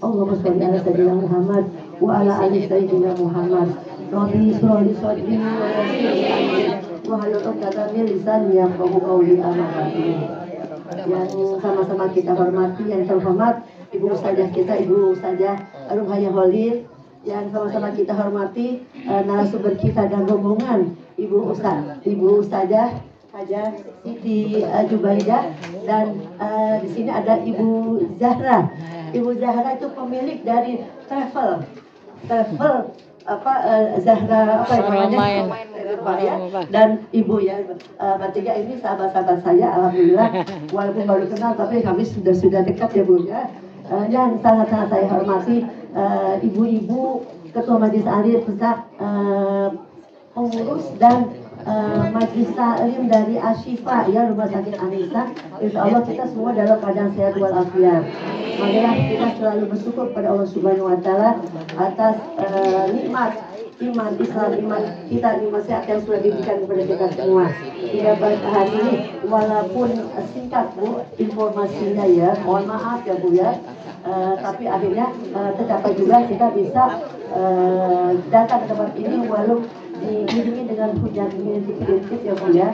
Allahumma sholli ala sayyidina Muhammad wa ala ali sayyidina Muhammad. Rabbi sholli sholli wa halul 'uqdatam min lisani yafqahu qawli. Yang sama-sama kita hormati, yang terhormat Ibu Ustazah kita, Ibu Ustazah Ruhaya Holil. Yang sama-sama kita hormati narasumber kita dan rombongan Ibu Ustazah Haja Siti Jubaidah dan di sini ada Ibu Zahra. Ibu Zahra itu pemilik dari travel apa Zahra apa namanya ya, dan Ibu ya bertiga ini sahabat-sahabat saya alhamdulillah walaupun baru kenal tapi kami sudah dekat ya Bu ya. Yang sangat-sangat saya hormati ibu-ibu ketua majelis alim pusat pengurus dan Majelis Taklim dari Ashifa ya Rumah Sakit Anissa. Insya Allah kita semua dalam keadaan sehat walafiat. Marilah kita selalu bersyukur pada Allah Subhanahu Wa Taala atas nikmat iman Islam, iman kita, nikmat sehat yang sudah diberikan kepada kita semua. Tidak baik hari ini walaupun singkat Bu informasinya ya, mohon maaf ya Bu ya. Tapi akhirnya tercapai juga kita bisa datang ke tempat ini walau diiringi dengan hujan sedikit ya Bu ya.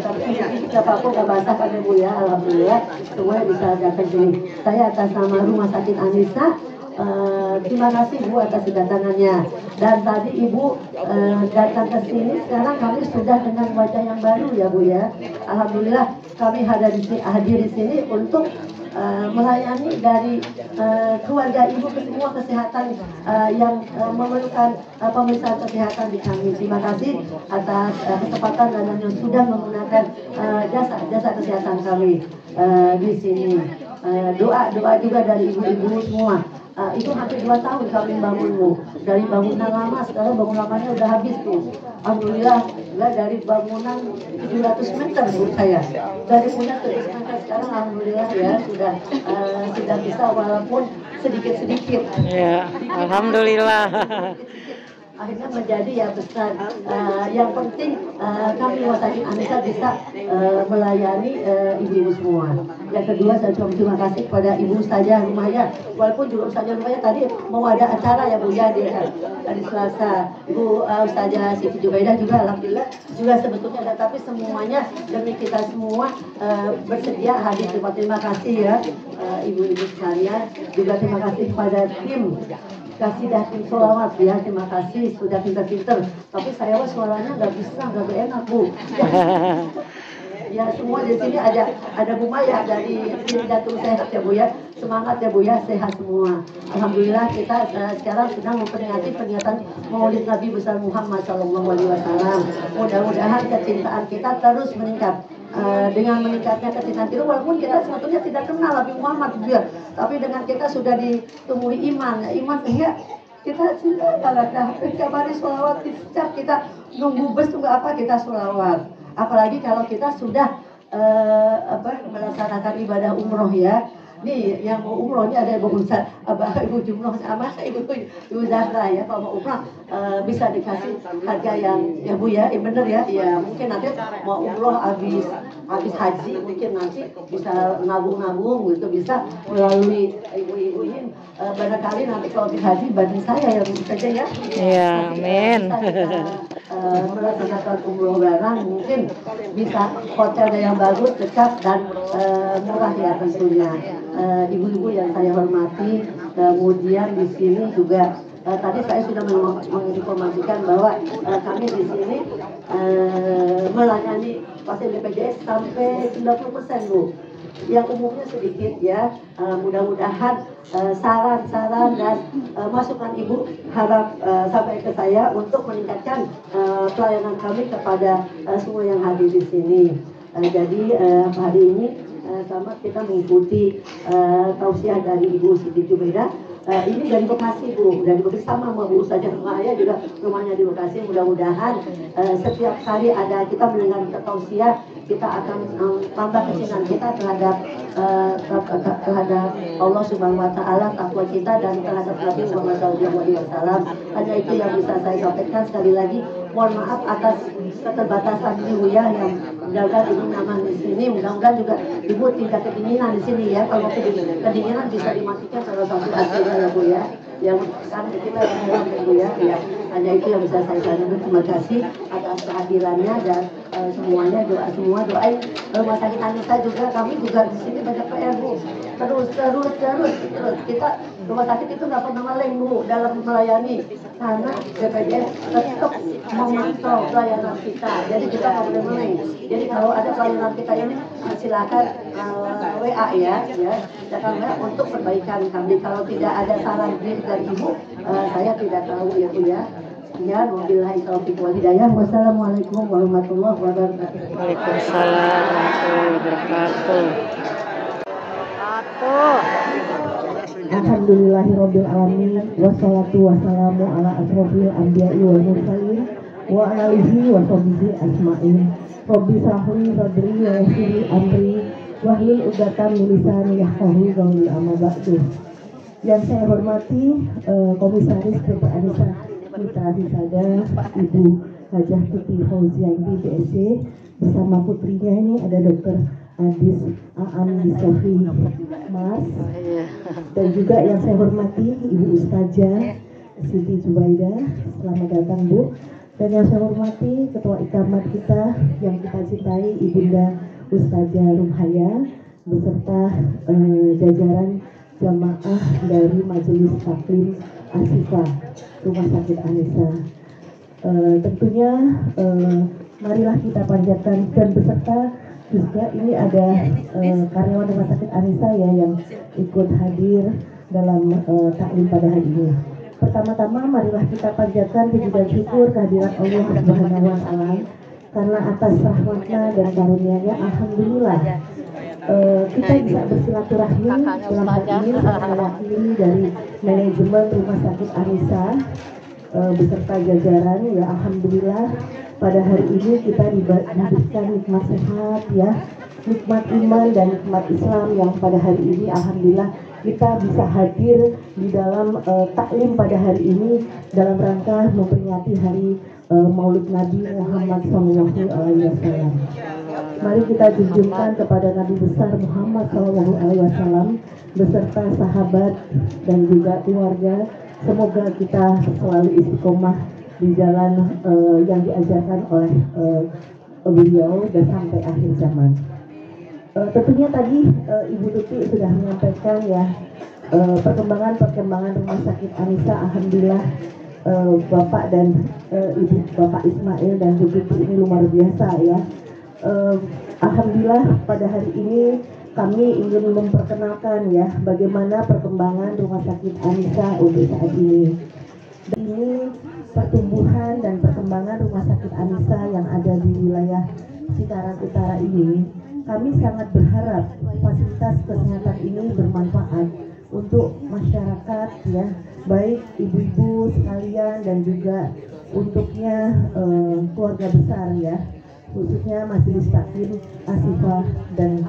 Tapi kita apapun gak basah kan ya Bu ya, alhamdulillah semuanya bisa datang sini. Saya atas nama Rumah Sakit Anissa terima kasih Bu atas kedatangannya. Dan tadi Ibu datang ke sini, sekarang kami sudah dengan wajah yang baru ya Bu ya. Alhamdulillah kami hadir di sini untuk melayani dari keluarga Ibu ke semua kesehatan yang memerlukan pemeriksaan kesehatan di kami. Terima kasih atas kesempatan dan yang sudah menggunakan jasa kesehatan kami di sini. Doa juga dari ibu-ibu semua. Itu hampir 2 tahun kami bangun Bu. Dari bangunan lama sekarang bangunan lamanya udah habis tuh. Alhamdulillah dari bangunan 700 meter Bu saya. Dari punya 700 meter sekarang alhamdulillah ya sudah bisa walaupun sedikit-sedikit. Ya, alhamdulillah. Akhirnya menjadi yang besar. Yang penting kami Rumah Sakit Anissa bisa melayani ibu-ibu semua. Yang kedua saya cuma terima kasih kepada Ibu Ustazah Rumahnya. Walaupun juga Ustazah Rumahnya tadi mau ada acara ya Bu ya di Selasa. Ibu Ustazah Siti Jubaidah juga alhamdulillah juga sebetulnya ada, tapi semuanya demi kita semua bersedia hadir. Terima kasih ya ibu-ibu sekalian. Juga terima kasih kepada tim Kasidah tim solawat ya, terima kasih sudah pinter-pinter. Tapi saya suaranya nggak bisa, nggak enak Bu. Ya semua di sini ada Bu Maya dari Jantung Sehat ya Bu ya. Semangat ya Bu ya, sehat semua. Alhamdulillah kita sekarang sedang memperingati peringatan Maulid Nabi besar Muhammad SAW. Mudah-mudahan kecintaan kita terus meningkat. Dengan meningkatnya kecintaan itu walaupun kita sebetulnya tidak kenal Nabi Muhammad juga, tapi dengan kita sudah ditumbuhi iman sehingga kita cinta banget. Nah, setiap hari sholawat, setiap kita nunggu bus tunggu apa kita sholawat. Apalagi kalau kita sudah melaksanakan ibadah umroh ya. Nih yang mau umroh ini ada Ibu Jumroh sama Ibu Zahra ya. Kalau mau umroh bisa dikasih harga yang ya Bu ya, bener ya. Ya mungkin nanti mau umroh habis haji mungkin nanti bisa nabung gitu, bisa melalui ibu-ibu ini. Barangkali nanti kalau habis haji bantu saya ya Bu saja ya. Iya, amin. Melaksanakan umroh bareng mungkin bisa hotelnya yang bagus, dekat dan murah ya tentunya. Ibu-ibu yang saya hormati, kemudian di sini juga tadi saya sudah menginformasikan bahwa kami di sini melayani pasien BPJS sampai 90% Bu. Yang umumnya sedikit ya. Mudah-mudahan saran-saran dan masukan Ibu harap sampai ke saya untuk meningkatkan pelayanan kami kepada semua yang hadir di sini. Jadi hari ini sama kita mengikuti tausiah dari Ibu Siti Jubaidah. Ini dari Bekasi Bu, dari Bekasi sama Bu Ustazah Rumahnya juga rumahnya di Bekasi. Mudah-mudahan setiap kali ada kita mendengar tausiah, kita akan tambah kecintaan kita terhadap Allah Subhanahu Wa Taala, takwa kita dan terhadap Nabi Muhammad SAW. Hanya itu yang bisa saya sampaikan. Sekali lagi mohon maaf atas keterbatasan Ibu ya, yang mudah-mudahan Ibu nyaman di sini. Mudah-mudahan juga Ibu tidak kedinginan di sini ya. Kalau kedinginan bisa dimatikan salah satu akhirnya ya Bu ya. Yang kan kita yang Bu ya. Ya. Hanya itu yang bisa saya sampaikan. Terima kasih atas kehadirannya dan semuanya doa doain Rumah Sakit Anissa juga. Kami juga di sini banyak PR Bu. terus kita rumah sakit itu nggak pernah meleng Bu dalam melayani karena BPJS tetap memantau pelayanan kita, jadi kita nggak boleh meleng. Jadi kalau ada pelayanan kita ini silakan WA ya silakan WA untuk perbaikan kami. Kalau tidak ada saran dari Ibu, saya tidak tahu ya Bu ya. Ya, wabillahi taufiq wal hidayah. Wassalamualaikum warahmatullahi wabarakatuh. Waalaikumsalam warahmatullahi wabarakatuh. Alhamdulillahirabbil alamin wassalatu wassalamu ala asrofil anbiya'i wal mursalin wa ala alihi wa sahbihi ajmain. Rabbi shrahli sadri wa yassir li amri wahlul 'uqdatam min lisani yafqahu qawli amma ba'du. Yang saya hormati Komisaris PT Anissa Mitra Wisada Ibu Hajah Tuti Fauzianti BSc bersama putrinya ini ada Dr. Adis Aan Sofi Mas, dan juga yang saya hormati Ibu Ustazah Siti Zubaida, selamat datang Bu. Dan yang saya hormati Ketua Ikamat kita yang kita cintai Ibunda Ustazah Rumhaya beserta jajaran jamaah dari Majelis Taklim Ashifa Rumah Sakit Anissa. Tentunya marilah kita panjatkan dan beserta juga ini ada karyawan Rumah Sakit Anissa ya yang ikut hadir dalam taklim pada hari ini. Pertama-tama marilah kita panjatkan puji dan syukur kehadiran Allah Subhanahu wa taala karena atas rahmatnya dan karunia-Nya alhamdulillah kita bisa bersilaturahmi dalam hal ini saya mewakili dari manajemen Rumah Sakit Anissa beserta jajaran ya alhamdulillah pada hari ini kita diberikan nikmat sehat ya, nikmat iman dan nikmat Islam yang pada hari ini alhamdulillah kita bisa hadir di dalam taklim pada hari ini dalam rangka memperingati hari Maulid Nabi Muhammad SAW. Mari kita junjungkan kepada Nabi besar Muhammad SAW beserta sahabat dan juga keluarga. Semoga kita selalu istiqomah di jalan yang diajarkan oleh beliau dan sampai akhir zaman. Tentunya tadi Ibu Tuti sudah menyampaikan ya perkembangan Rumah Sakit Anissa. Alhamdulillah Bapak dan Ibu Bapak Ismail dan Bu Tuti ini luar biasa ya. Alhamdulillah pada hari ini kami ingin memperkenalkan ya bagaimana perkembangan Rumah Sakit Anissa untuk saat ini. Ini pertumbuhan dan perkembangan Rumah Sakit Anissa yang ada di wilayah Cikarang Utara ini, kami sangat berharap fasilitas kesehatan ini bermanfaat untuk masyarakat ya, baik ibu-ibu sekalian dan juga untuknya keluarga besar ya, khususnya Majelis Taklim Ashifa dan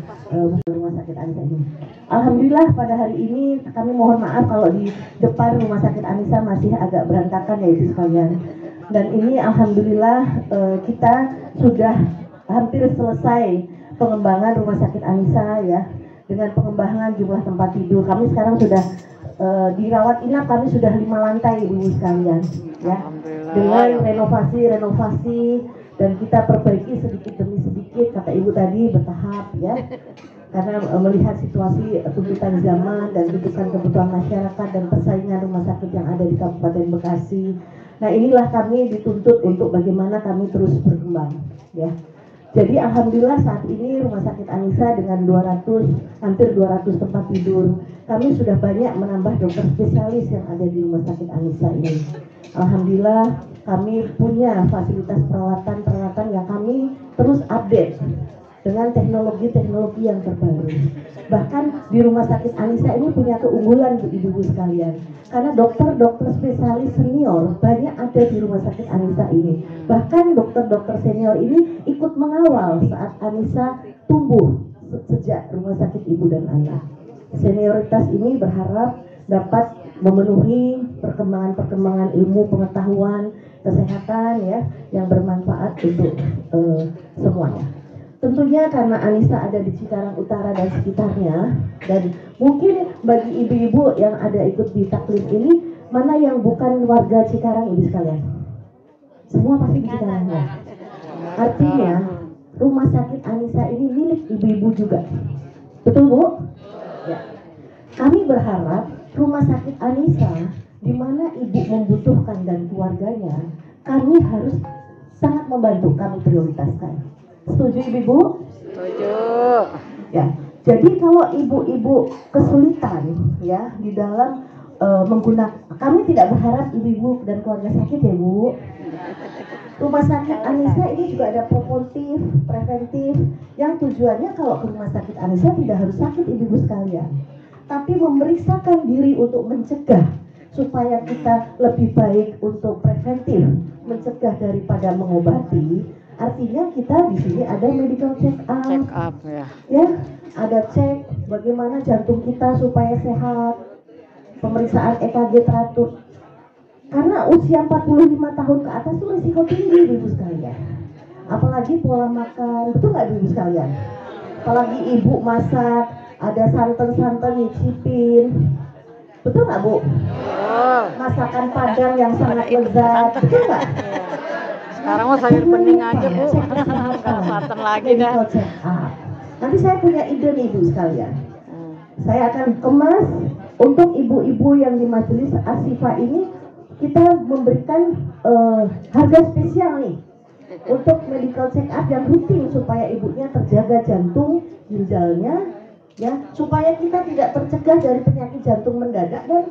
Rumah Sakit Anissa ini. Alhamdulillah pada hari ini kami mohon maaf kalau di depan Rumah Sakit Anissa masih agak berantakan ya ibu sekalian. Dan ini alhamdulillah kita sudah hampir selesai pengembangan Rumah Sakit Anissa ya, dengan pengembangan jumlah tempat tidur. Kami sekarang sudah dirawat inap, kami sudah 5 lantai ibu sekalian ya, dengan renovasi dan kita perbaiki sedikit demi sedikit, kata ibu tadi bertahap ya, karena melihat situasi tuntutan zaman dan tuntutan kebutuhan masyarakat dan persaingan rumah sakit yang ada di Kabupaten Bekasi. Nah inilah kami dituntut untuk bagaimana kami terus berkembang ya. Jadi alhamdulillah saat ini Rumah Sakit Anissa dengan hampir 200 tempat tidur, kami sudah banyak menambah dokter spesialis yang ada di Rumah Sakit Anissa ini. Alhamdulillah kami punya fasilitas peralatan yang kami terus update dengan teknologi yang terbaru. Bahkan di Rumah Sakit Anissa ini punya keunggulan ibu-ibu sekalian, karena dokter spesialis senior banyak ada di Rumah Sakit Anissa ini. Bahkan dokter senior ini ikut mengawal saat Anissa tumbuh sejak Rumah Sakit Ibu dan Anak. Senioritas ini berharap dapat memenuhi perkembangan ilmu pengetahuan kesehatan ya, yang bermanfaat untuk semuanya. Tentunya karena Anissa ada di Cikarang Utara dan sekitarnya, dan mungkin bagi ibu-ibu yang ada ikut di taklim ini, mana yang bukan warga Cikarang ibu sekalian? Semua pasti di Cikarang ya. Artinya Rumah Sakit Anissa ini milik ibu-ibu juga. Betul Bu? Ya. berharap Rumah Sakit Anissa, di mana ibu membutuhkan dan keluarganya, kami harus sangat membantu, kami prioritaskan. Setuju ibu? Setuju. Ya. Jadi kalau ibu-ibu kesulitan ya di dalam menggunakan, kami tidak berharap ibu-ibu dan keluarga sakit ya Bu. Rumah Sakit Anissa ini juga ada promotif, preventif, yang tujuannya kalau ke Rumah Sakit Anissa tidak harus sakit ibu-ibu sekalian, tapi memeriksakan diri untuk mencegah supaya kita lebih baik untuk preventif, mencegah daripada mengobati. Artinya kita di sini ada medical check up ya. Ya, ada cek bagaimana jantung kita supaya sehat, pemeriksaan EKG teratur. Karena usia 45 tahun ke atas itu risiko tinggi ibu sekalian. Apalagi pola makan, betul nggak ibu sekalian? Apalagi ibu masak, ada santan-santan nyicipin, betul nggak Bu? Masakan Padang yang sangat lezat, betul nggak? Sekarang mah sayur bening aja Bu, nggak santan lagi dah. Nanti saya punya ide nih ibu sekalian. Saya akan kemas untuk ibu-ibu yang di majelis Ashifa ini, kita memberikan harga spesial nih untuk medical check up yang rutin supaya ibunya terjaga jantung, ginjalnya, ya, supaya kita tidak tercegah dari penyakit jantung mendadak dan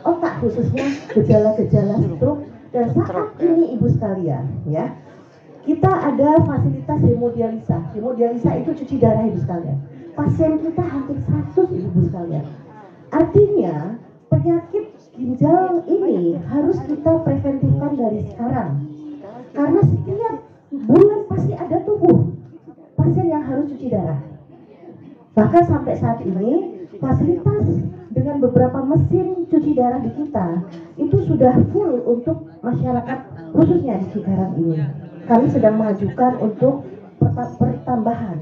otak, khususnya gejala-gejala stroke. Dan saat ini ibu sekalian, ya, kita ada fasilitas hemodialisa. Hemodialisa itu cuci darah ibu sekalian. Pasien kita hampir 100 ibu sekalian. Artinya penyakit ginjal ini harus kita preventifkan dari sekarang. Karena setiap bulan pasti ada tubuh pasien yang harus cuci darah. Bahkan sampai saat ini fasilitas dengan beberapa mesin cuci darah di kita itu sudah full untuk masyarakat, khususnya di Cikarang ini. Kami sedang mengajukan untuk pertambahan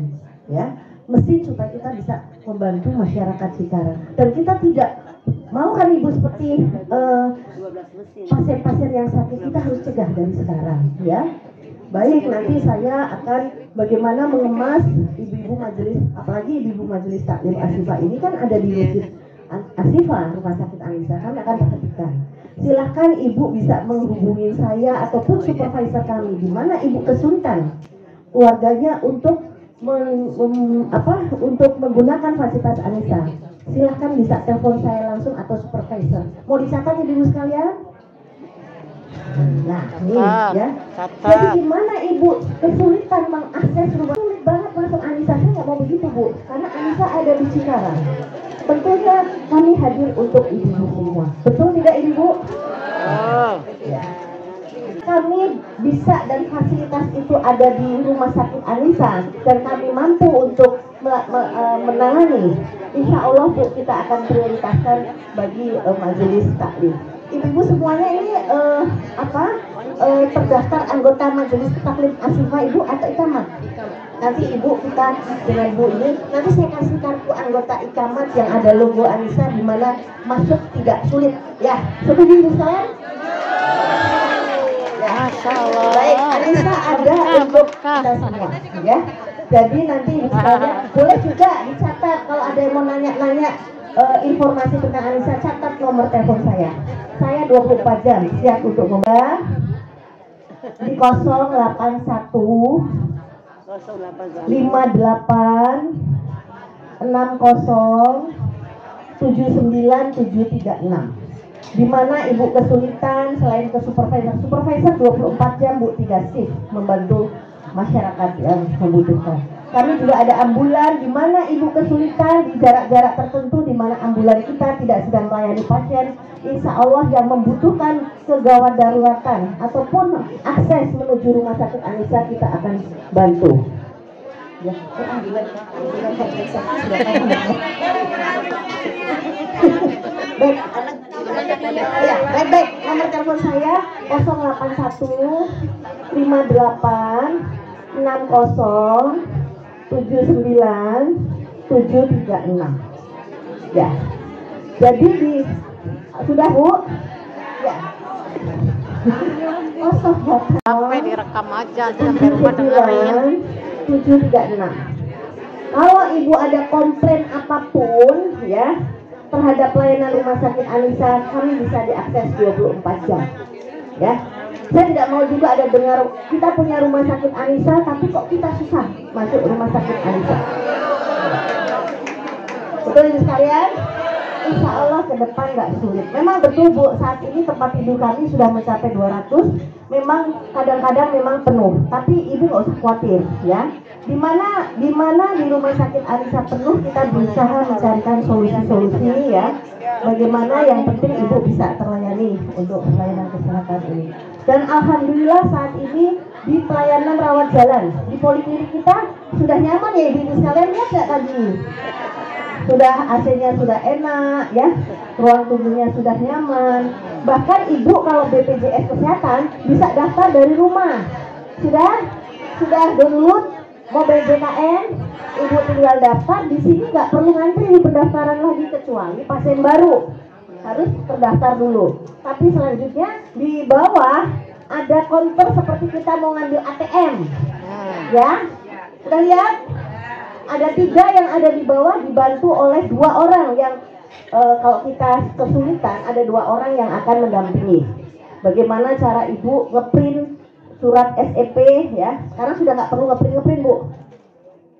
ya mesin supaya kita bisa membantu masyarakat Cikarang. Dan kita tidak mau kan ibu seperti pasien-pasien yang sakit, kita harus cegah dari sekarang ya. Baik, nanti saya akan bagaimana mengemas ibu-ibu majelis, apalagi ibu-ibu majelis taklim Ashifa ini kan ada di masjid Ashifa Rumah Sakit Anissa, kami akan perhatikan. Silahkan ibu bisa menghubungi saya ataupun supervisor kami di mana ibu kesulitan keluarganya untuk untuk menggunakan fasilitas Anissa. Silahkan bisa telepon saya langsung atau supervisor. Mau dicatat ibu sekalian? Nah, ini ya. Jadi gimana ibu kesulitan mengakses rumah, sulit banget masuk Anissa? Saya nggak mau begitu Bu, karena Anissa ada di Cikarang. Tentunya kami hadir untuk ibu semua. Betul tidak ibu? Ya. Kami bisa dan fasilitas itu ada di Rumah Sakit Anissa dan kami mampu untuk menangani. Insya Allah Bu, kita akan prioritaskan bagi majelis taklim. Ibu-ibu semuanya ini terdaftar anggota majelis taklim Ashifa ibu atau ikamat? Nanti ibu kita dengan ibu ini, nanti saya kasih kartu anggota ikamat yang ada logo Anissa di mana masuk tidak sulit. Ya, setuju ibu sekalian? Ya, Masya Allah. baik, Anissa ada untuk kita semua, ya. Jadi nanti ibu sekalian boleh juga dicatat kalau ada yang mau nanya-nanya informasi tentang Anissa, catat nomor telepon saya. Saya 24 jam siap untuk ngomong di 081 58 60 79 736. Di mana ibu kesulitan selain ke supervisor 24 jam Bu, 3 shift membantu masyarakat yang membutuhkan. Kami juga ada ambulan di mana ibu kesulitan di jarak-jarak tertentu di mana ambulan kita tidak sedang melayani pasien, insya Allah yang membutuhkan kegawat daruratan ataupun akses menuju Rumah Sakit Anissa kita akan bantu. Ya, baik, nomor telepon saya 081 58 60 79 736. Ya. Jadi sudah Bu? Ya. Sampai direkam aja sampai rumah dengerin. 736. Kalau ibu ada komplain apapun ya, terhadap pelayanan Rumah Sakit Anissa, kami bisa diakses 24 jam. Ya, saya tidak mau juga ada dengar kita punya Rumah Sakit Anissa, tapi kok kita susah masuk Rumah Sakit Anissa. Betul ini sekalian? Insya Allah ke depan nggak sulit. Memang betul Bu, saat ini tempat tidur kami sudah mencapai 200. Memang kadang-kadang memang penuh, tapi Ibu nggak usah khawatir ya. Di mana di Rumah Sakit Anissa penuh, kita berusaha mencarikan solusi-solusi ya. Bagaimana yang penting Ibu bisa terlayani untuk pelayanan kesehatan ini. Dan alhamdulillah saat ini di pelayanan rawat jalan di poliklinik kita sudah nyaman ya Ibu sekalian, lihat nggak tadi? Sudah AC-nya sudah enak ya, ruang tunggunya sudah nyaman. Bahkan Ibu kalau BPJS Kesehatan bisa daftar dari rumah. Sudah download mobil JKN, Ibu tinggal daftar di sini, nggak perlu ngantri di pendaftaran lagi kecuali pasien baru harus terdaftar dulu. Tapi selanjutnya di bawah ada counter seperti kita mau ngambil ATM, ya. Sudah lihat? Ada 3 yang ada di bawah dibantu oleh 2 orang yang kalau kita kesulitan ada 2 orang yang akan mendampingi. Bagaimana cara Ibu ngeprint surat SEP ya? Sekarang sudah nggak perlu ngeprint Bu.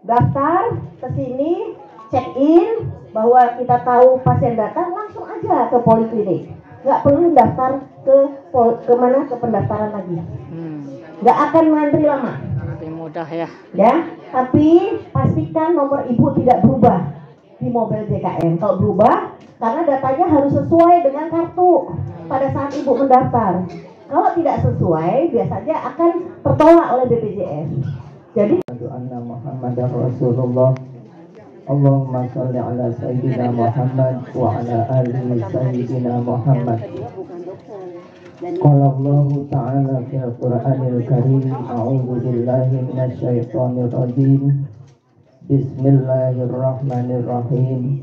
Daftar ke sini, check in bahwa kita tahu pasien datang, langsung aja ke poliklinik. Nggak perlu daftar ke mana ke pendaftaran lagi. Nggak akan ngantri lama. Lebih mudah ya. Ya, tapi pastikan nomor Ibu tidak berubah di mobil JKN. Kalau berubah, karena datanya harus sesuai dengan kartu pada saat Ibu mendaftar. Kalau tidak sesuai, biasanya akan tertolak oleh BPJS. Jadi, anna Muhammadar Rasulullah. Allahumma shalli ala sayyidina Muhammad wa ala ali sayyidina Muhammad. Qala Allah Ta'ala fil Qur'anil Karim, a'udzu billahi minasyaitonir rajim. Bismillahirrahmanirrahim.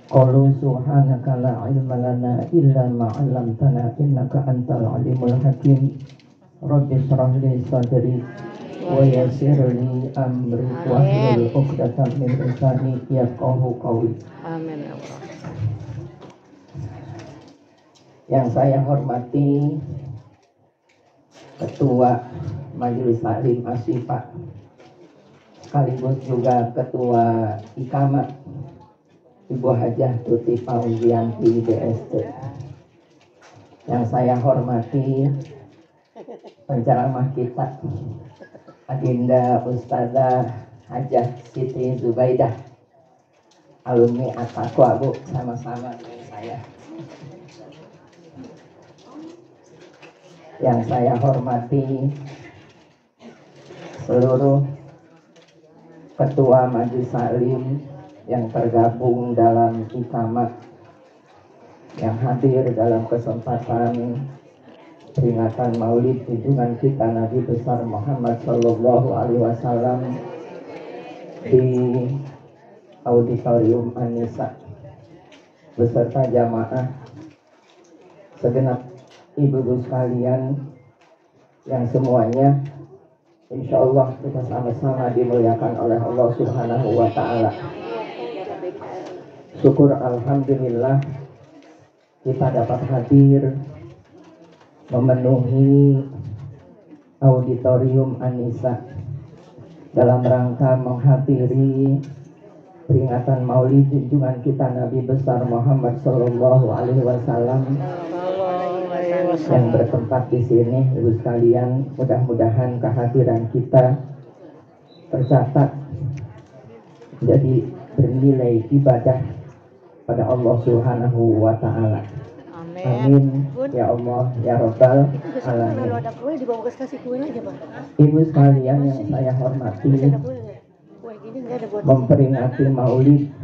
Qalu subhanaka la ilma lana illa ma 'allamtana innaka antal alimul hakim. Rabbi shrah li sadri wa yassir li amri wahlul 'uqdatam min lisani yafqahu qawli. Amin ya Allah. Yang saya hormati Ketua Majelis Taklim Asyifa, sekaligus juga Ketua Ikamat Ibu Hajah Tuti Fauzianti DST. Yang saya hormati penceramah kita Adinda Ustazah Hajah Siti Zubaidah, alumni At-Taqwa Bu, sama-sama dengan saya. Yang saya hormati seluruh ketua majelis taklim yang tergabung dalam Ikamat, yang hadir dalam kesempatan peringatan Maulid junjungan kita Nabi besar Muhammad Sallallahu Alaihi Wasallam di Auditorium Anissa, beserta jamaah segenap ibu-ibu sekalian yang semuanya insya Allah kita sama-sama dimuliakan oleh Allah Subhanahu wa Ta'ala. Syukur alhamdulillah kita dapat hadir memenuhi Auditorium Anissa dalam rangka menghadiri peringatan Maulid junjungan kita Nabi besar Muhammad Sallallahu Alaihi Wasallam yang bertempat di sini. Ibu sekalian, mudah-mudahan kehadiran kita tercatat jadi bernilai ibadah pada Allah Subhanahu wa Ta'ala. Amin ya Allah ya Rabbal Alamin. Ibu sekalian yang saya hormati, memperingati Maulid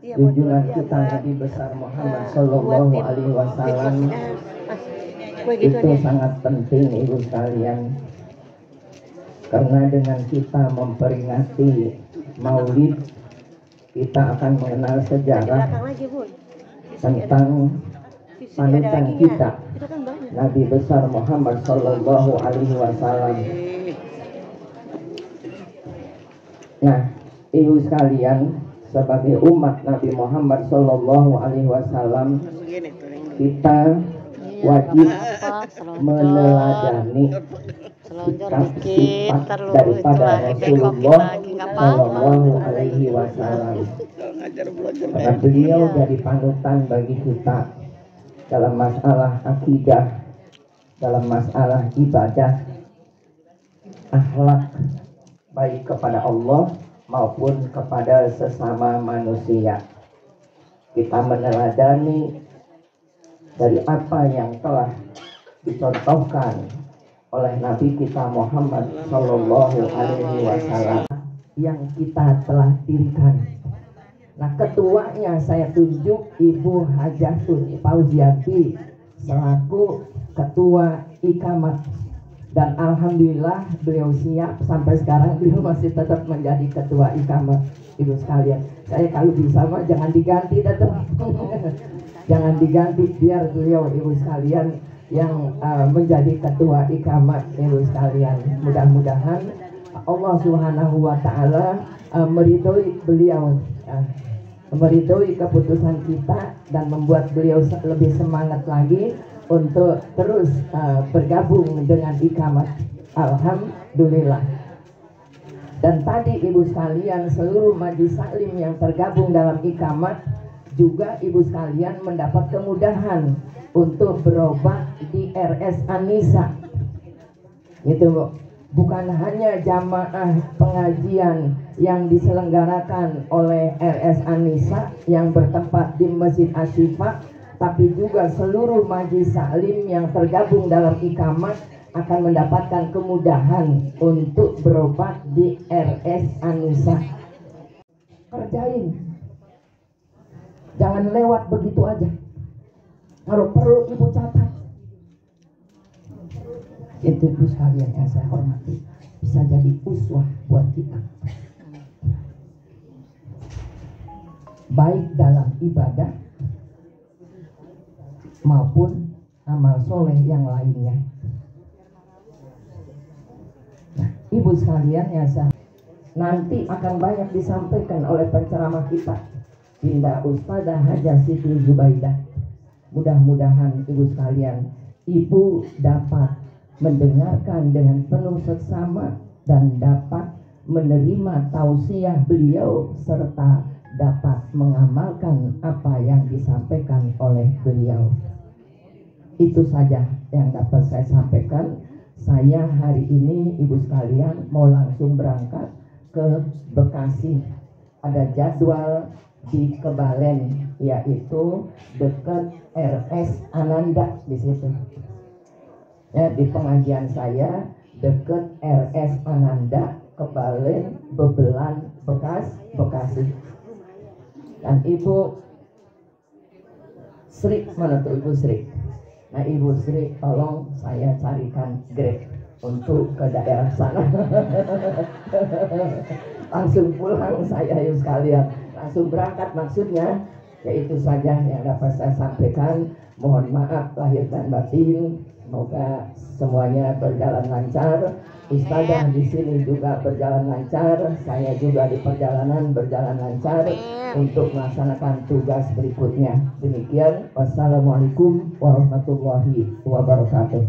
junjungan kita Nabi besar Muhammad Sallallahu Alaihi Wasallam itu sangat penting ibu sekalian, karena dengan kita memperingati Maulid kita akan mengenal sejarah tentang panutan kita Nabi besar Muhammad Sallallahu Alaihi Wasallam. Nah ibu sekalian, sebagai umat Nabi Muhammad Sallallahu Alaihi Wasallam, kita wajib meneladani sifat daripada Rasulullah Sallallahu Alaihi Wasallam, karena beliau jadi panutan bagi kita dalam masalah akidah, dalam masalah ibadah, akhlak, baik kepada Allah maupun kepada sesama manusia. Kita meneladani dari apa yang telah dicontohkan oleh Nabi kita Muhammad Sallallahu Alaihi Wasallam yang kita telah dirikan. Nah, ketuanya saya tunjuk Ibu Hajah Tun Fauziati selaku ketua Ikamat, dan alhamdulillah beliau siap sampai sekarang, beliau masih tetap menjadi ketua Ikamat. Ibu sekalian, saya kalau bisa mah jangan diganti tetap jangan diganti, biar beliau ibu sekalian yang menjadi ketua Ikamat. Ibu sekalian, mudah-mudahan Allah Subhanahu wa taala meridhoi beliau, meridhoi keputusan kita dan membuat beliau lebih semangat lagi untuk terus bergabung dengan Ikamat. Alhamdulillah. Dan tadi ibu sekalian, seluruh majelis taklim yang tergabung dalam Ikamat juga ibu sekalian mendapat kemudahan untuk berobat di RS An-Nisa. Itu Bu. Bukan hanya jamaah pengajian yang diselenggarakan oleh RS An-Nisa yang bertempat di Masjid Asy-Syifa, tapi juga seluruh majelis taklim yang tergabung dalam Ikamat akan mendapatkan kemudahan untuk berobat di RS An-Nisa. Kerjain, jangan lewat begitu aja. Kalau perlu ibu catat. Itu ibu sekalian yang saya hormati, bisa jadi uswah buat kita, baik dalam ibadah maupun amal soleh yang lainnya. Nah, ibu sekalian ya, nanti akan banyak disampaikan oleh penceramah kita, Dinda Ustazah Hajah Siti Zubaidah. Mudah-mudahan ibu sekalian, ibu dapat mendengarkan dengan penuh seksama dan dapat menerima tausiah beliau serta dapat mengamalkan apa yang disampaikan oleh beliau. Itu saja yang dapat saya sampaikan. Saya hari ini ibu sekalian mau langsung berangkat ke Bekasi. Ada jadwal di Kebalen, yaitu dekat RS Ananda di situ. Ya, di pengajian saya dekat RS Ananda, Kebalen, Bebelan, Bekasi. Dan Ibu Sri, mana tuh Ibu Sri? Nah, Ibu Sri tolong saya carikan Grab untuk ke daerah sana. Langsung pulang saya ibu sekalian, langsung berangkat maksudnya. Yaitu saja yang dapat saya sampaikan. Mohon maaf lahir dan batin. Semoga semuanya berjalan lancar. Ustazah di sini juga berjalan lancar. Saya juga di perjalanan berjalan lancar untuk melaksanakan tugas berikutnya. Demikian. Wassalamualaikum warahmatullahi wabarakatuh.